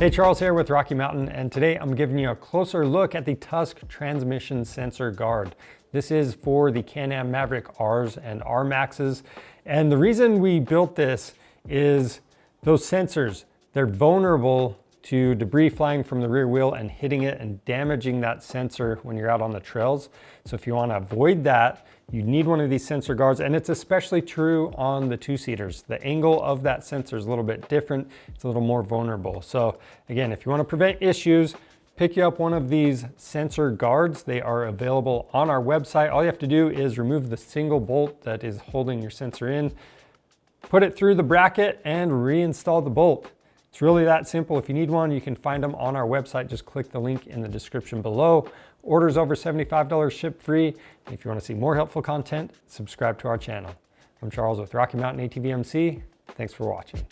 Hey, Charles here with Rocky Mountain, and today I'm giving you a closer look at the Tusk transmission sensor guard. This is for the Can-Am Maverick Rs and R Maxes, and the reason we built this is those sensors, they're vulnerable to debris flying from the rear wheel and hitting it and damaging that sensor when you're out on the trails. So if you want to avoid that, you need one of these sensor guards, and it's especially true on the two-seaters. The angle of that sensor is a little bit different. It's a little more vulnerable. So again, if you want to prevent issues, pick you up one of these sensor guards. They are available on our website. All you have to do is remove the single bolt that is holding your sensor in, put it through the bracket, and reinstall the bolt. It's really that simple. If you need one, you can find them on our website. Just click the link in the description below. Orders over $75 ship free. If you want to see more helpful content, subscribe to our channel. I'm Charles with Rocky Mountain ATV MC. Thanks for watching.